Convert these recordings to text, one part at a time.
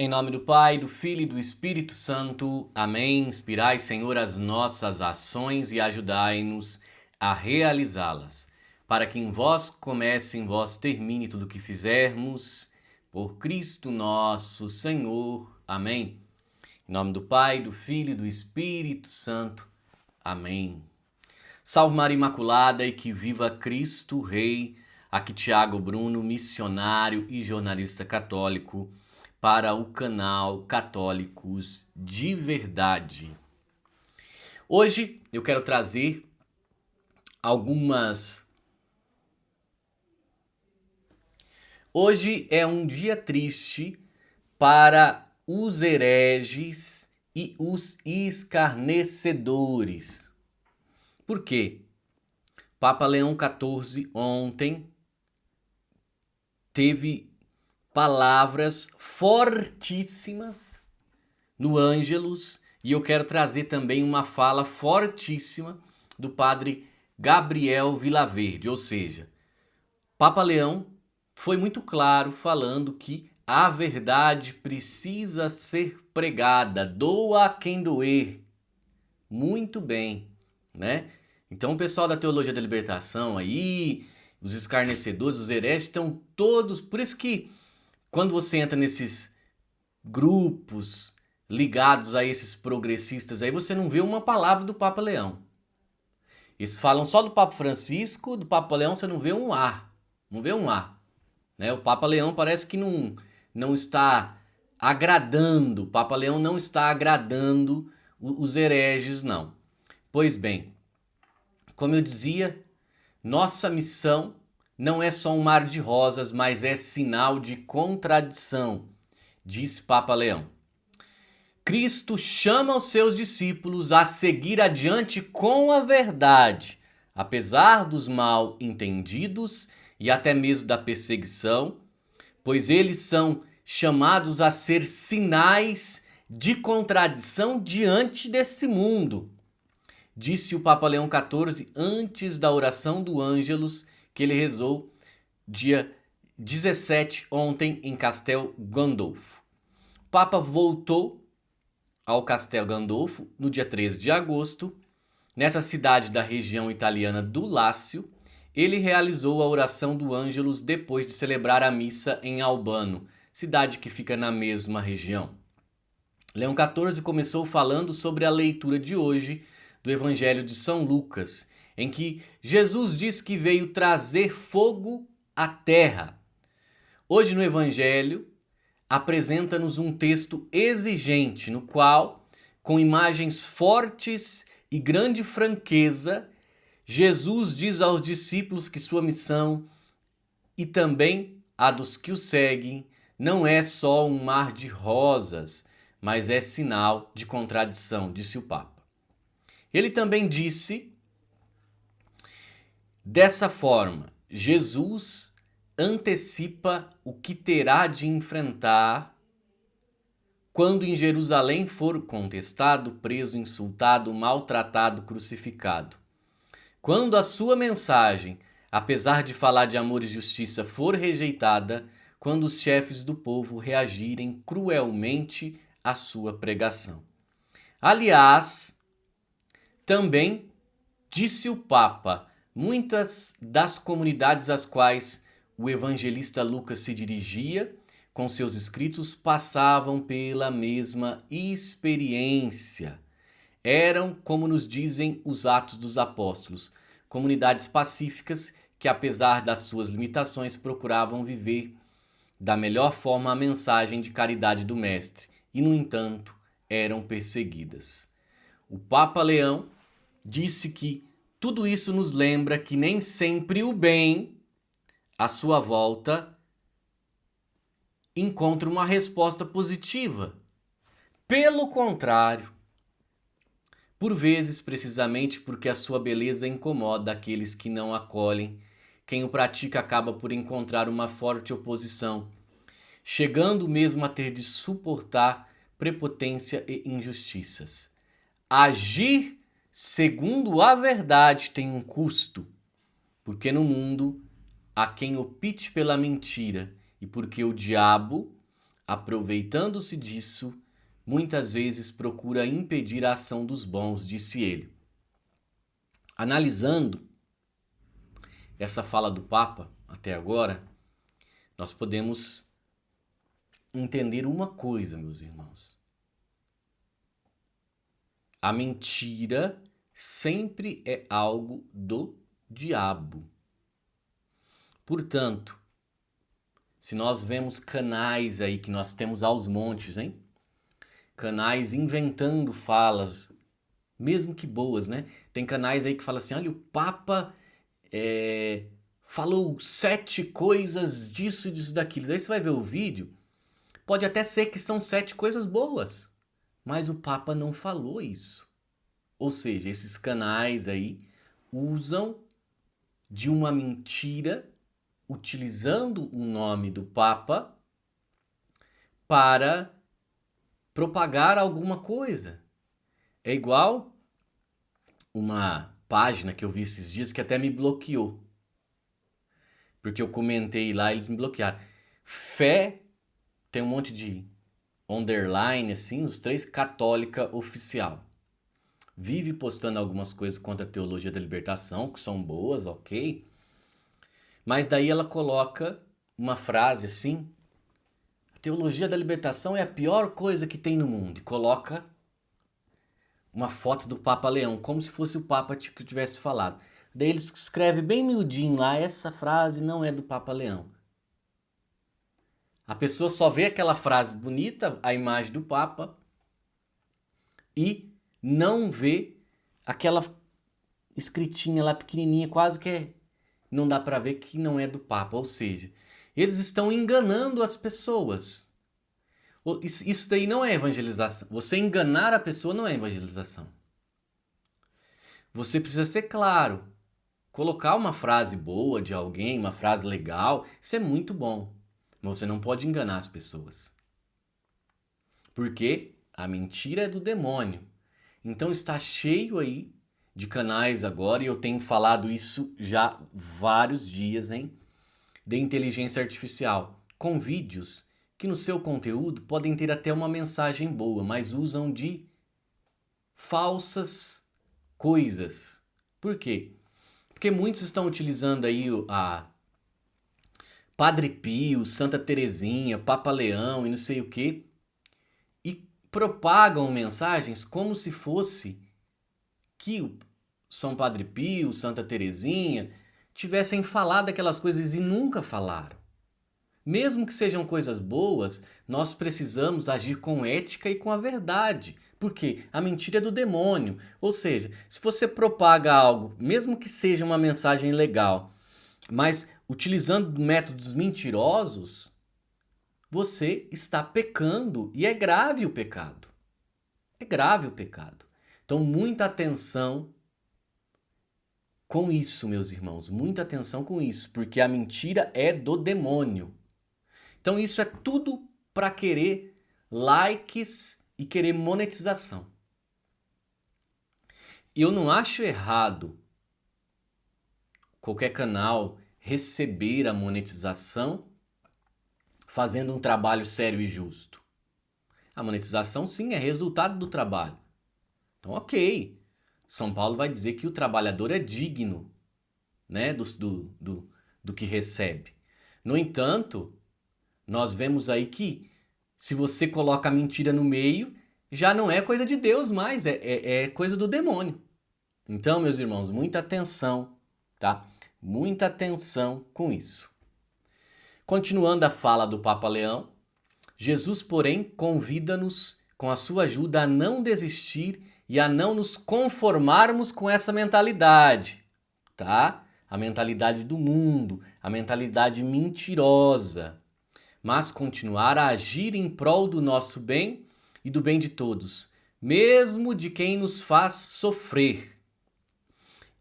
Em nome do Pai, do Filho e do Espírito Santo. Amém. Inspirai, Senhor, as nossas ações e ajudai-nos a realizá-las. Para que em vós comece, em vós termine tudo o que fizermos. Por Cristo nosso Senhor. Amém. Em nome do Pai, do Filho e do Espírito Santo. Amém. Salve Maria Imaculada e que viva Cristo Rei. Aqui Tiago Bruno, missionário e jornalista católico, para o canal Católicos de Verdade. Hoje eu quero trazer algumas... Hoje é um dia triste para os hereges e os escarnecedores. Por quê? Papa Leão XIV ontem teve palavras fortíssimas no Ângelus e eu quero trazer também uma fala fortíssima do padre Gabriel Vilaverde, ou seja, Papa Leão foi muito claro falando que a verdade precisa ser pregada, doa a quem doer. Muito bem, né? Então o pessoal da Teologia da Libertação aí, os escarnecedores, os hereges estão todos, por isso que quando você entra nesses grupos ligados a esses progressistas aí, você não vê uma palavra do Papa Leão. Eles falam só do Papa Francisco, do Papa Leão você não vê um A. Não vê um A. Né? O Papa Leão parece que não está agradando. O Papa Leão não está agradando os hereges, não. Pois bem, como eu dizia, nossa missão não é só um mar de rosas, mas é sinal de contradição, diz Papa Leão. Cristo chama os seus discípulos a seguir adiante com a verdade, apesar dos mal entendidos e até mesmo da perseguição, pois eles são chamados a ser sinais de contradição diante desse mundo. Disse o Papa Leão XIV antes da oração do Ângelus que ele rezou dia 17, ontem, em Castel Gandolfo. O Papa voltou ao Castel Gandolfo no dia 13 de agosto. Nessa cidade da região italiana do Lácio, ele realizou a oração do Ângelus depois de celebrar a missa em Albano, cidade que fica na mesma região. Leão XIV começou falando sobre a leitura de hoje do Evangelho de São Lucas, em que Jesus diz que veio trazer fogo à terra. Hoje no Evangelho apresenta-nos um texto exigente, no qual, com imagens fortes e grande franqueza, Jesus diz aos discípulos que sua missão e também a dos que o seguem não é só um mar de rosas, mas é sinal de contradição, disse o Papa. Ele também disse, dessa forma, Jesus antecipa o que terá de enfrentar quando em Jerusalém for contestado, preso, insultado, maltratado, crucificado. Quando a sua mensagem, apesar de falar de amor e justiça, for rejeitada, quando os chefes do povo reagirem cruelmente à sua pregação. Aliás, também disse o Papa, muitas das comunidades às quais o evangelista Lucas se dirigia com seus escritos passavam pela mesma experiência. Eram, como nos dizem os Atos dos Apóstolos, comunidades pacíficas que, apesar das suas limitações, procuravam viver da melhor forma a mensagem de caridade do Mestre e, no entanto, eram perseguidas. O Papa Leão disse que tudo isso nos lembra que nem sempre o bem, à sua volta, encontra uma resposta positiva. Pelo contrário, por vezes, precisamente porque a sua beleza incomoda aqueles que não acolhem, quem o pratica acaba por encontrar uma forte oposição, chegando mesmo a ter de suportar prepotência e injustiças. Agir segundo a verdade tem um custo, porque no mundo há quem opte pela mentira e porque o diabo aproveitando-se disso, muitas vezes procura impedir a ação dos bons, disse ele. Analisando essa fala do Papa até agora, nós podemos entender uma coisa, meus irmãos. A mentira sempre é algo do diabo. Portanto, se nós vemos canais aí que nós temos aos montes, hein? Canais inventando falas, mesmo que boas, né? Tem canais aí que falam assim, olha, o Papa falou 7 coisas disso, disso, daquilo. Daí você vai ver o vídeo, pode até ser que são 7 coisas boas, mas o Papa não falou isso. Ou seja, esses canais aí usam de uma mentira, utilizando o nome do Papa para propagar alguma coisa. É igual uma página que eu vi esses dias que até me bloqueou. Porque eu comentei lá e eles me bloquearam. Fé, tem um monte de underline, assim, os 3, católica oficial. Vive postando algumas coisas contra a teologia da libertação, que são boas, ok? Mas daí ela coloca uma frase assim, a teologia da libertação é a pior coisa que tem no mundo. E coloca uma foto do Papa Leão, como se fosse o Papa que tivesse falado. Daí ele escreve bem miudinho lá, essa frase não é do Papa Leão. A pessoa só vê aquela frase bonita, a imagem do Papa, e não vê aquela escritinha lá pequenininha, quase que não dá para ver que não é do Papa. Ou seja, eles estão enganando as pessoas. Isso daí não é evangelização. Você enganar a pessoa não é evangelização. Você precisa ser claro. Colocar uma frase boa de alguém, uma frase legal, isso é muito bom. Mas você não pode enganar as pessoas. Porque a mentira é do demônio. Então está cheio aí de canais agora, e eu tenho falado isso já vários dias, hein? De inteligência artificial, com vídeos que no seu conteúdo podem ter até uma mensagem boa, mas usam de falsas coisas. Por quê? Porque muitos estão utilizando aí a Padre Pio, Santa Teresinha, Papa Leão e não sei o quê, e propagam mensagens como se fosse que o São Padre Pio, Santa Teresinha tivessem falado aquelas coisas e nunca falaram. Mesmo que sejam coisas boas, nós precisamos agir com ética e com a verdade. Porque a mentira é do demônio. Ou seja, se você propaga algo, mesmo que seja uma mensagem legal, mas utilizando métodos mentirosos, você está pecando e é grave o pecado. É grave o pecado. Então, muita atenção com isso, meus irmãos. Muita atenção com isso, porque a mentira é do demônio. Então isso é tudo para querer likes e querer monetização. Eu não acho errado qualquer canal receber a monetização fazendo um trabalho sério e justo. A monetização sim é resultado do trabalho. Então ok, São Paulo vai dizer que o trabalhador é digno, né, do que recebe. No entanto, nós vemos aí que se você coloca a mentira no meio, já não é coisa de Deus mais, é coisa do demônio. Então, meus irmãos, muita atenção, tá? Muita atenção com isso. Continuando a fala do Papa Leão, Jesus, porém, convida-nos com a sua ajuda a não desistir e a não nos conformarmos com essa mentalidade, tá? A mentalidade do mundo, a mentalidade mentirosa, mas continuar a agir em prol do nosso bem e do bem de todos, mesmo de quem nos faz sofrer.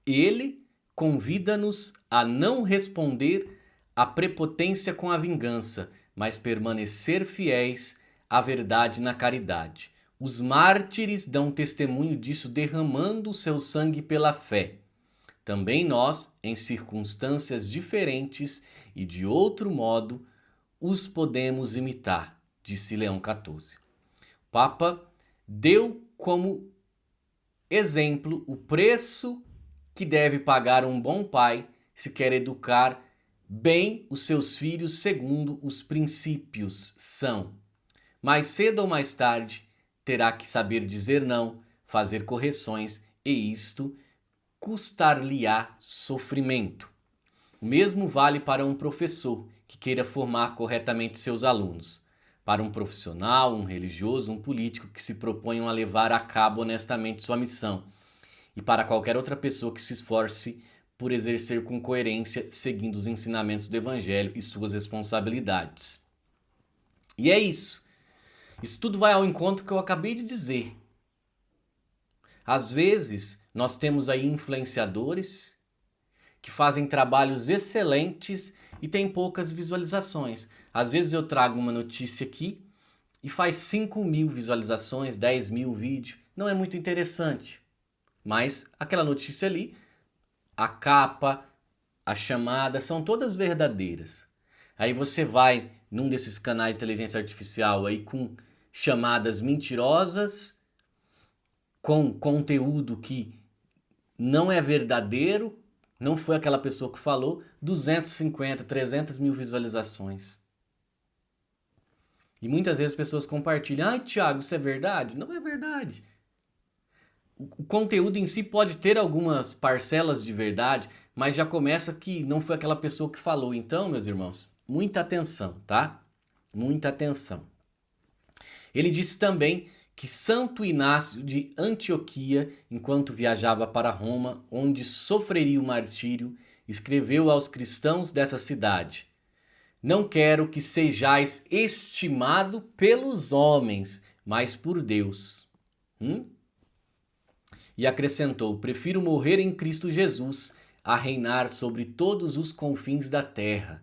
Ele convida-nos a não responder à prepotência com a vingança, mas permanecer fiéis à verdade na caridade. Os mártires dão testemunho disso derramando o seu sangue pela fé. Também nós, em circunstâncias diferentes e de outro modo, os podemos imitar. disse Leão XIV. O Papa deu como exemplo o preço que deve pagar um bom pai se quer educar bem os seus filhos segundo os princípios são. Mais cedo ou mais tarde, terá que saber dizer não, fazer correções e isto custar-lhe-á sofrimento. O mesmo vale para um professor que queira formar corretamente seus alunos, para um profissional, um religioso, um político que se proponham a levar a cabo honestamente sua missão, e para qualquer outra pessoa que se esforce por exercer com coerência, seguindo os ensinamentos do Evangelho e suas responsabilidades. E é isso. Isso tudo vai ao encontro que eu acabei de dizer. Às vezes, nós temos aí influenciadores que fazem trabalhos excelentes e têm poucas visualizações. Às vezes eu trago uma notícia aqui e faz 5.000 visualizações, 10.000 vídeos. Não é muito interessante. Mas aquela notícia ali, a capa, a chamada, são todas verdadeiras. Aí você vai num desses canais de inteligência artificial aí com chamadas mentirosas, com conteúdo que não é verdadeiro, não foi aquela pessoa que falou, 250, 300 mil visualizações. E muitas vezes as pessoas compartilham, ai Thiago, isso é verdade? Não é verdade. O conteúdo em si pode ter algumas parcelas de verdade, mas já começa que não foi aquela pessoa que falou. Então, meus irmãos, muita atenção, tá? Muita atenção. Ele disse também que Santo Inácio de Antioquia, enquanto viajava para Roma, onde sofreria o martírio, escreveu aos cristãos dessa cidade: não quero que sejais estimado pelos homens, mas por Deus. E acrescentou: prefiro morrer em Cristo Jesus a reinar sobre todos os confins da terra.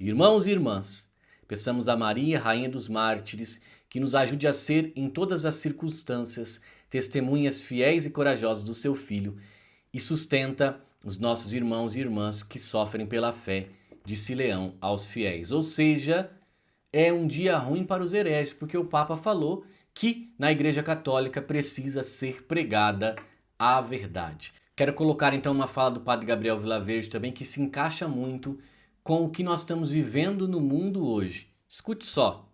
Irmãos e irmãs, peçamos a Maria, Rainha dos Mártires, que nos ajude a ser, em todas as circunstâncias, testemunhas fiéis e corajosas do seu Filho e sustenta os nossos irmãos e irmãs que sofrem pela fé, disse Leão aos fiéis. Ou seja, é um dia ruim para os hereges, porque o Papa falou que na Igreja Católica precisa ser pregada a verdade. Quero colocar então uma fala do Padre Gabriel Vilaverde também que se encaixa muito com o que nós estamos vivendo no mundo hoje. Escute só.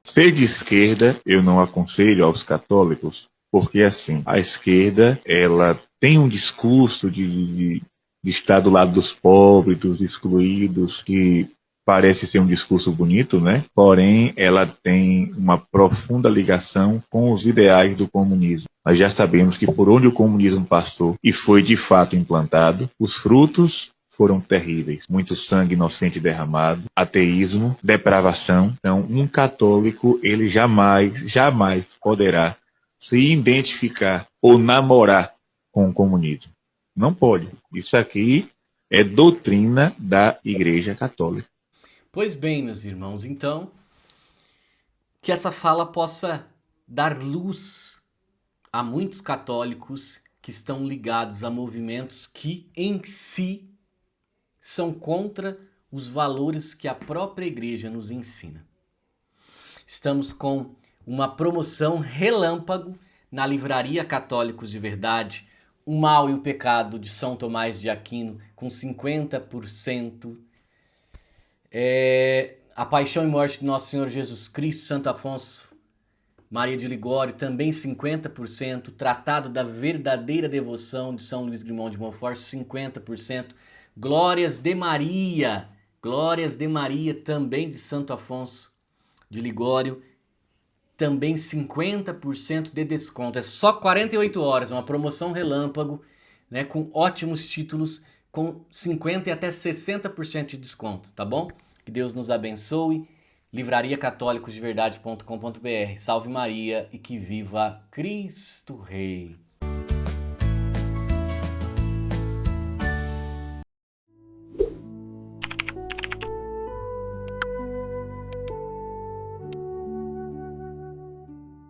Ser de esquerda, eu não aconselho aos católicos, porque assim, a esquerda, ela tem um discurso de estar do lado dos pobres, dos excluídos, que parece ser um discurso bonito, né? Porém, ela tem uma profunda ligação com os ideais do comunismo. Nós já sabemos que por onde o comunismo passou e foi de fato implantado, os frutos foram terríveis. Muito sangue inocente derramado, ateísmo, depravação. Então, um católico, ele jamais poderá se identificar ou namorar com o comunismo. Não pode. Isso aqui é doutrina da Igreja Católica. Pois bem, meus irmãos, então, que essa fala possa dar luz a muitos católicos que estão ligados a movimentos que, em si, são contra os valores que a própria igreja nos ensina. Estamos com uma promoção relâmpago na Livraria Católicos de Verdade, O Mal e o Pecado de São Tomás de Aquino, com 50%. A Paixão e Morte de Nosso Senhor Jesus Cristo, Santo Afonso Maria de Ligório, também 50%. Tratado da Verdadeira Devoção de São Luís Grimond de Montfort, 50%. Glórias de Maria, também de Santo Afonso de Ligório, também 50% de desconto. É só 48 horas, uma promoção relâmpago, né, com ótimos títulos, com 50% e até 60% de desconto, tá bom? Que Deus nos abençoe. livrariacatólicosdeverdade.com.br. Salve Maria e que viva Cristo Rei.